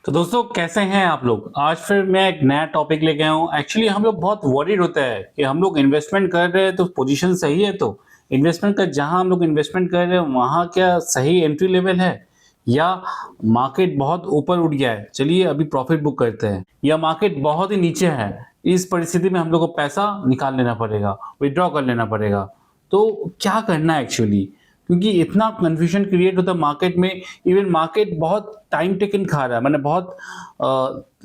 तो दोस्तों कैसे हैं आप लोग? आज फिर मैं एक नया टॉपिक लेके आया हूँ। एक्चुअली हम लोग बहुत वरीड होते हैं कि हम लोग इन्वेस्टमेंट कर रहे हैं तो पोजीशन सही है, तो इन्वेस्टमेंट का जहाँ हम लोग इन्वेस्टमेंट कर रहे हैं वहाँ क्या सही एंट्री लेवल है, या मार्केट बहुत ऊपर उठ गया है, चलिए अभी प्रॉफिट बुक करते हैं, या मार्केट बहुत ही नीचे है, इस परिस्थिति में हम लोग को पैसा निकाल लेना पड़ेगा, विड्रॉ कर लेना पड़ेगा। तो क्या करना है एक्चुअली? क्योंकि इतना कंफ्यूजन क्रिएट होता है मार्केट में। इवन मार्केट बहुत टाइम टेकन खा रहा है, मैंने बहुत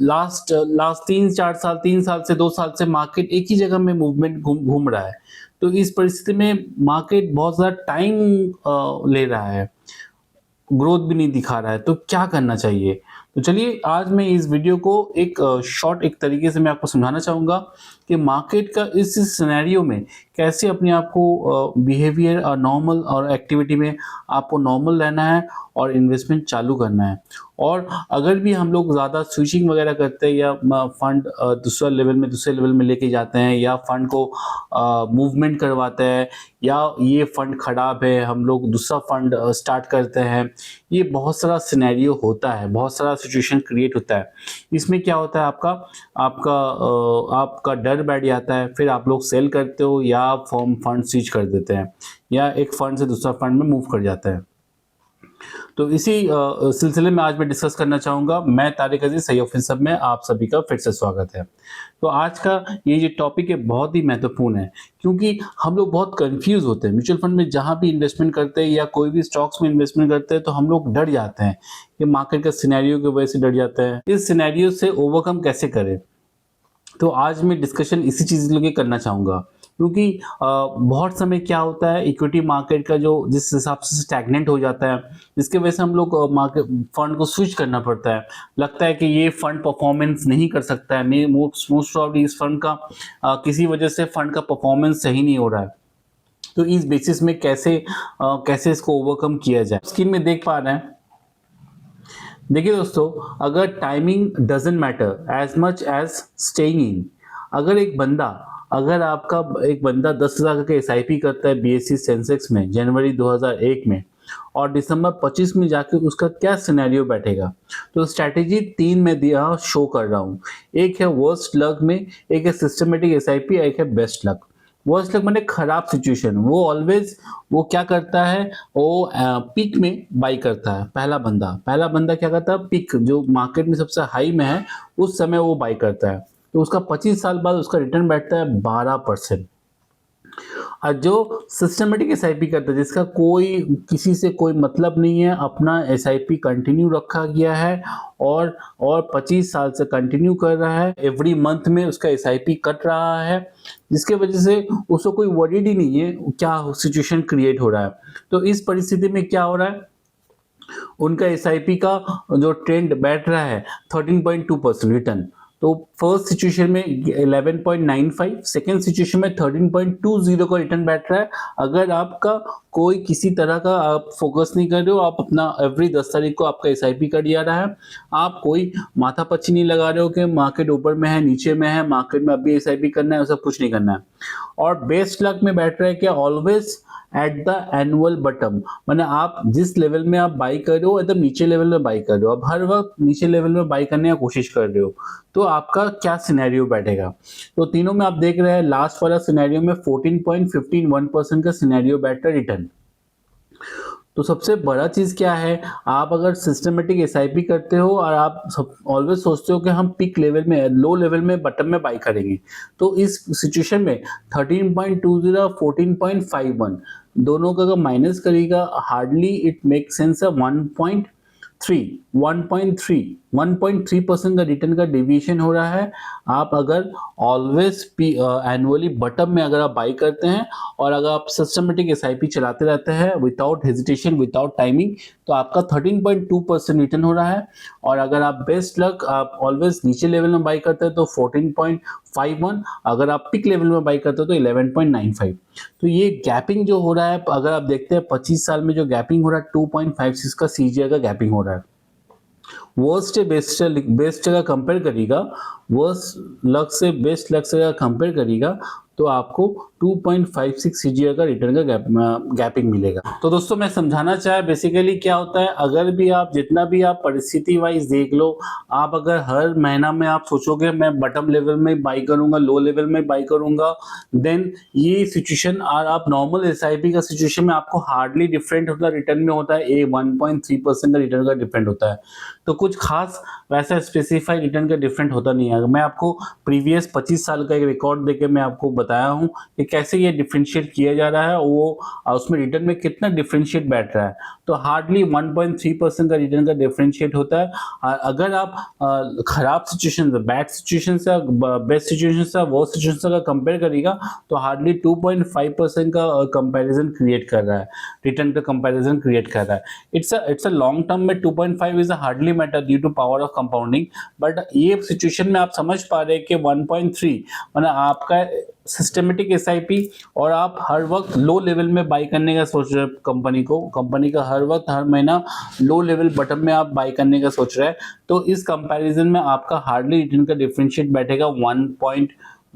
लास्ट लास्ट 3-4 साल, 3 साल से 2 साल से मार्केट एक ही जगह में मूवमेंट घूम घूम रहा है। तो इस परिस्थिति में मार्केट बहुत ज़्यादा टाइम ले रहा है, ग्रोथ भी नहीं दिखा रहा है, तो क्या करना चाहिए? तो चलिए आज मैं इस वीडियो को एक शॉर्ट एक तरीके से मैं आपको समझाना चाहूँगा कि मार्केट का इस सिनेरियो में कैसे अपने आप को बिहेवियर और नॉर्मल और एक्टिविटी में आपको नॉर्मल रहना है और इन्वेस्टमेंट चालू करना है। और अगर भी हम लोग ज़्यादा स्विचिंग वगैरह करते हैं या फंड दूसरे लेवल में लेके जाते हैं, या फंड को मूवमेंट करवाते हैं, या ये फंड खराब है हम लोग दूसरा फंड स्टार्ट करते हैं, ये बहुत सारा सिनेरियो होता है, बहुत सारा सिचुएशन क्रिएट होता है। इसमें क्या होता है आपका आपका आपका डर बैठ जाता है, फिर आप लोग सेल करते हो या आप फंड स्विच कर देते हैं, या एक फंड से दूसरा फंड में मूव कर जाता है। तो इसी सिलसिले में आज मैं डिस्कस करना चाहूँगा। मैं तारिक अज़ीज़, सही ऑफिसर में आप सभी का फिर से स्वागत है। तो आज का ये जो टॉपिक है बहुत ही महत्वपूर्ण है, क्योंकि हम लोग बहुत कन्फ्यूज़ होते हैं। म्यूचुअल फंड में जहाँ भी इन्वेस्टमेंट करते हैं या कोई भी स्टॉक्स में इन्वेस्टमेंट करते हैं तो हम लोग डर जाते हैं कि मार्केट का सिनेरियो की वजह से डर जाते हैं। इस सिनेरियो से ओवरकम कैसे करें? तो आज मैं डिस्कशन इसी चीज़ लेके करना चाहूँगा, क्योंकि बहुत समय क्या होता है इक्विटी मार्केट का जो जिस हिसाब से स्टैग्नेंट हो जाता है, जिसकी वजह से हम लोग मार्केट फंड को स्विच करना पड़ता है। लगता है कि ये फंड परफॉर्मेंस नहीं कर सकता है, मोस्ट प्रॉब्ली इस फंड का किसी वजह से फंड का परफॉर्मेंस सही नहीं हो रहा है। तो इस बेसिस में कैसे इसको ओवरकम किया जाए? स्क्रीन में देख पा रहे हैं। देखिए दोस्तों, अगर timing doesn't matter as much as staying in. अगर आपका एक बंदा 10,000 का एसआईपी करता है बीएसई सेंसेक्स में जनवरी 2001 में, और दिसंबर 25 में जाके उसका क्या सिनेरियो बैठेगा? तो स्ट्रैटेजी 3 में दिया शो कर रहा हूँ। एक है वर्स्ट लक में, एक है सिस्टमेटिक एसआईपी, एक है बेस्ट लक। वर्स्ट लक माने खराब सिचुएशन। वो क्या करता है, वो पीक में बाई करता है। पहला बंदा क्या करता है, पीक जो मार्केट में सबसे हाई में है उस समय वो बाई करता है, तो उसका 25 साल बाद उसका रिटर्न बैठता है 12%। और जो सिस्टमेटिक एसआईपी करता है, जिसका कोई किसी से कोई मतलब नहीं है, अपना एसआईपी कंटिन्यू रखा गया है और 25 साल से कंटिन्यू कर रहा है, एवरी मंथ में उसका एसआईपी कट रहा है, जिसके वजह से उसको कोई वरीड ही नहीं है क्या सिचुएशन क्रिएट हो रहा है। तो इस परिस्थिति में क्या हो रहा है, उनका एसआईपी का जो ट्रेंड बैठ रहा है 13.2% रिटर्न। तो फर्स्ट सिचुएशन में 11.95, सेकेंड सिचुएशन में 13.20 का रिटर्न बैठ रहा है। अगर आपका कोई किसी तरह का आप फोकस नहीं कर रहे हो, आप अपना एवरी 10 तारीख को आपका एसआईपी कर दिया रहा है, आप कोई माथापच्ची नहीं लगा रहे हो कि मार्केट ऊपर में है नीचे में है, मार्केट में अभी एसआईपी करना है, सब कुछ नहीं करना है। और बेस्ट लक में बैठ रहा है क्या, always at the annual bottom, माने आप जिस लेवल में आप बाई कर रहे हो एकदम नीचे लेवल में बाई कर रहे हो, आप हर वक्त नीचे लेवल में बाई करने की कोशिश कर रहे हो, तो आपका क्या सिनेरियो बैठेगा? तो तीनों में आप देख रहे हैं, लास्ट वाला सिनेरियो में 14.151% का सिनेरियो बैठ रहा है रिटर्न। तो सबसे बड़ा चीज़ क्या है, आप अगर सिस्टमेटिक एसआईपी करते हो और आप सब ऑलवेज सोचते हो कि हम पीक लेवल में लो लेवल में बटन में बाई करेंगे, तो इस सिचुएशन में 13.20 14.51 दोनों का अगर माइनस करेगा, हार्डली इट मेक सेंस है 1.3% का रिटर्न का डेविएशन हो रहा है। आप अगर ऑलवेज एनुअली बटम में अगर आप बाई करते हैं और अगर आप सिस्टमेटिक एसआईपी चलाते रहते हैं विदाउट हेजिटेशन विदाउट टाइमिंग, तो आपका 13.2% रिटर्न हो रहा है। और अगर आप बेस्ट लक आप ऑलवेज नीचे लेवल में बाई करते हैं तो 14.51, अगर आप पिक लेवल में बाई करते हो तो 11.95। तो ये गैपिंग जो हो रहा है, अगर आप देखते हैं 25 साल में जो गैपिंग हो रहा है 2.56 का सीजीआई का गैपिंग हो रहा है। वर्स्ट से बेस्ट का कंपेयर करिएगा, वर्स्ट लक से बेस्ट लक से कंपेयर करिएगा, तो आपको 2.56 सीजीआर का रिटर्न का गैपिंग मिलेगा। तो दोस्तों मैं समझाना चाहे बेसिकली क्या होता है, अगर भी आप जितना भी आप परिस्थिति वाइज देख लो, आप अगर हर महीना में आप सोचोगे मैं बटम लेवल में बाई करूंगा, लो लेवल में बाई करूंगा, देन ये सिचुएशन और आप नॉर्मल एसआईपी का सिचुएशन में आपको हार्डली डिफरेंट होता है, रिटर्न में होता है 1.3% का रिटर्न का डिफरेंट होता है। तो कुछ खास वैसा स्पेसिफाइड रिटर्न का डिफरेंट होता नहीं है। मैं आपको प्रीवियस 25 साल का एक रिकॉर्ड देके मैं आपको बताया हूँ कि कैसे ये डिफरेंशिएट किया जा रहा है, वो उसमें रिटर्न में कितना डिफरेंशिएट बैठ रहा है। तो हार्डली 1.3% का रिटर्न का डिफरेंशिएट होता है। अगर आप खराब सिचुएशन से, बैड सिचुएशन से, बेस्ट सिचुएशन से, वो सिचुएशन से कंपेयर करिएगा तो हार्डली 2.5% का कंपैरिजन क्रिएट कर रहा है, रिटर्न का कंपैरिजन क्रिएट कर रहा है। इट्स अ लॉन्ग टर्म में 2.5 is hardly matter due to power of compounding, but ये सिचुएशन में आप समझ पा रहे हैं कि 1.3 मतलब आपका सिस्टमेटिक एसआईपी और आप हर वक्त लो लेवल में बाई करने का सोच रहे हैं कंपनी का हर वक्त हर महीना लो लेवल बटन में आप बाई करने का सोच रहे हैं, तो इस कंपैरिजन में आपका हार्डली रिटर्न का डिफरेंशिएट बैठेगा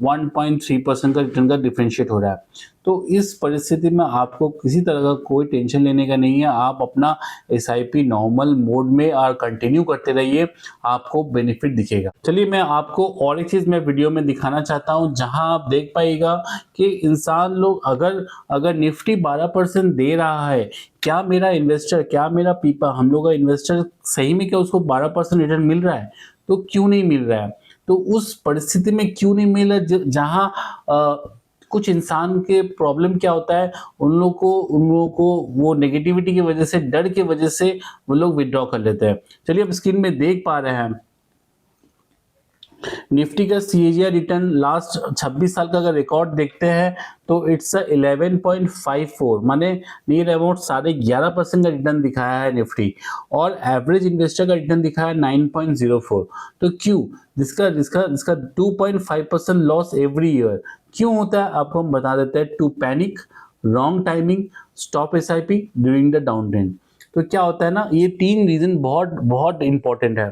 1.3% का रिटर्न का डिफरेंशिएट हो रहा है। तो इस परिस्थिति में आपको किसी तरह का कोई टेंशन लेने का नहीं है, आप अपना एसआईपी नॉर्मल मोड में और कंटिन्यू करते रहिए, आपको बेनिफिट दिखेगा। चलिए मैं आपको और एक चीज मैं वीडियो में दिखाना चाहता हूं, जहां आप देख पाइएगा कि इंसान लोग अगर निफ्टी 12% दे रहा है, क्या मेरा इन्वेस्टर, क्या मेरा पीपा, हम लोग का इन्वेस्टर सही में क्या उसको 12% रिटर्न मिल रहा है? तो क्यों नहीं मिल रहा है? तो उस परिस्थिति में क्यों नहीं मिल रहा जहां कुछ इंसान के प्रॉब्लम क्या होता है, उन लोगों को वो नेगेटिविटी की वजह से, डर की वजह से वो लोग विड्रॉ कर लेते हैं। चलिए आप स्क्रीन में देख पा रहे हैं निफ्टी का सीएजीआर रिटर्न लास्ट 26 साल का अगर रिकॉर्ड देखते हैं तो इट्स 11.54 माने नियर अबाउट 11.5% का रिटर्न दिखाया है निफ्टी, और एवरेज इन्वेस्टर का रिटर्न दिखाया है 9.04। तो क्यों जिसका 2.5% लॉस एवरी ईयर क्यों होता है, आपको हम बता देते हैं। Two panic, wrong timing, stop SIP during the down trend. तो क्या होता है ना, ये 3 रीजन बहुत बहुत इंपॉर्टेंट है।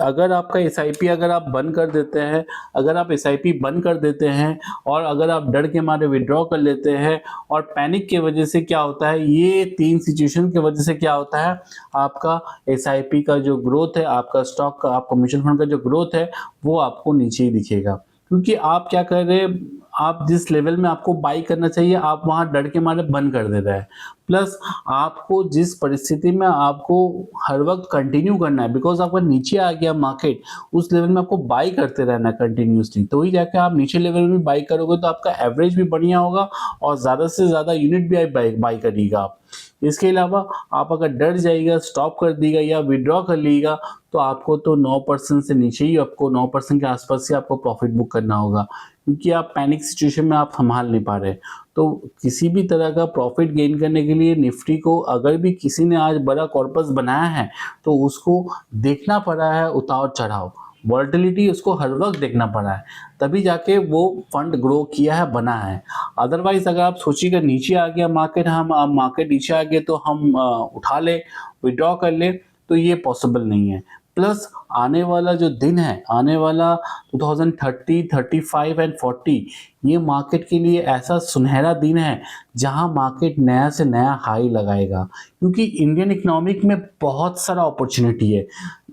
अगर आपका एसआईपी अगर आप बंद कर देते हैं, अगर आप एसआईपी बंद कर देते हैं और अगर आप डर के मारे विड्रॉ कर लेते हैं और पैनिक की वजह से क्या होता है, ये 3 सिचुएशन की वजह से क्या होता है, आपका एसआईपी का जो ग्रोथ है, आपका स्टॉक का, आपका म्यूचुअल फंड का जो ग्रोथ है वो आपको नीचे ही दिखेगा। क्योंकि आप क्या कर रहे हैं, आप जिस लेवल में आपको बाई करना चाहिए आप वहां डर के मारे बंद कर दे रहे हैं। प्लस आपको जिस परिस्थिति में आपको हर वक्त कंटिन्यू करना है, बिकॉज आपका नीचे आ गया मार्केट, उस लेवल में आपको बाई करते रहना कंटिन्यूसली, तो ही जाके आप नीचे लेवल में बाई करोगे तो आपका एवरेज भी बढ़िया होगा और ज्यादा से ज्यादा यूनिट भी बाई करिएगा आप। इसके अलावा आप अगर डर जाइएगा, स्टॉप कर दीजिएगा या विड्रॉ कर लीजिएगा तो आपको तो 9% से नीचे ही, आपको 9% के आसपास से आपको प्रॉफिट बुक करना होगा, क्योंकि आप पैनिक सिचुएशन में आप संभाल नहीं पा रहे। तो किसी भी तरह का प्रॉफिट गेन करने के लिए निफ्टी को अगर भी किसी ने आज बड़ा कॉर्पस बनाया है तो उसको देखना पड़ा है उतार चढ़ाव, वॉलेटिलिटी उसको हर वक्त देखना पड़ा है, तभी जाके वो फंड ग्रो किया है, बना है। अदरवाइज अगर आप सोचिएगा नीचे आ गया मार्केट, हम मार्केट नीचे आ गए तो हम उठा ले, विड्रॉ कर ले, तो ये पॉसिबल नहीं है। प्लस आने वाला जो दिन है, आने वाला 2030, 35 एंड 40, ये मार्केट के लिए ऐसा सुनहरा दिन है जहां मार्केट नया से नया हाई लगाएगा, क्योंकि इंडियन इकोनॉमिक में बहुत सारा अपॉर्चुनिटी है,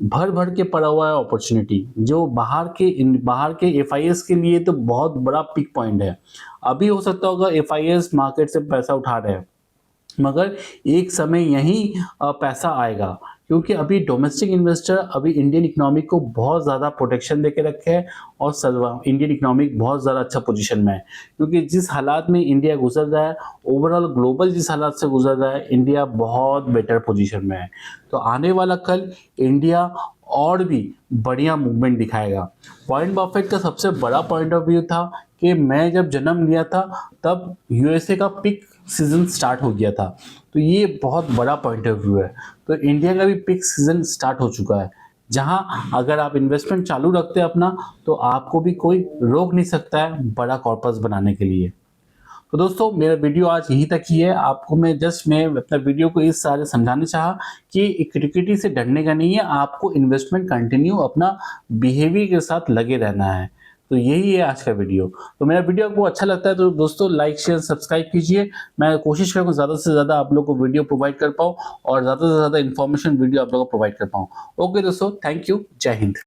भर भर के पड़ा हुआ है अपॉर्चुनिटी, जो बाहर के एफआईएस के लिए तो बहुत बड़ा पिक पॉइंट है। अभी हो सकता होगा एफआईएस मार्केट से पैसा उठा रहे हैं, मगर एक समय यही पैसा आएगा, क्योंकि अभी डोमेस्टिक इन्वेस्टर अभी इंडियन इकोनॉमिक को बहुत ज़्यादा प्रोटेक्शन देके रखे हैं और इंडियन इकोनॉमिक बहुत ज़्यादा अच्छा पोजीशन में है, क्योंकि जिस हालात में इंडिया गुजर रहा है, ओवरऑल ग्लोबल जिस हालात से गुजर रहा है, इंडिया बहुत बेटर पोजीशन में है। तो आने वाला कल इंडिया और भी बढ़िया मूवमेंट दिखाएगा। वॉरेन बफेट का सबसे बड़ा पॉइंट ऑफ व्यू था कि मैं जब जन्म लिया था तब यूएसए का पिक सीजन स्टार्ट हो गया था, तो ये बहुत बड़ा पॉइंट ऑफ व्यू है। तो इंडिया का भी पिक सीजन स्टार्ट हो चुका है, जहां अगर आप इन्वेस्टमेंट चालू रखते हैं अपना, तो आपको भी कोई रोक नहीं सकता है बड़ा कॉर्पस बनाने के लिए। तो दोस्तों मेरा वीडियो आज यहीं तक ही है। आपको मैं अपना वीडियो को इस सारे समझाना चाहा कि इक्विटी से डरने का नहीं है, आपको इन्वेस्टमेंट कंटिन्यू अपना बिहेवियर के साथ लगे रहना है। तो यही है आज का वीडियो। तो मेरा वीडियो आपको अच्छा लगता है तो दोस्तों लाइक शेयर सब्सक्राइब कीजिए। मैं कोशिश करूँगा ज़्यादा से ज़्यादा आप लोग को वीडियो प्रोवाइड कर पाऊँ और ज़्यादा से ज़्यादा इन्फॉर्मेशन वीडियो आप लोगों को प्रोवाइड कर पाऊँ। ओके दोस्तों, थैंक यू, जय हिंद।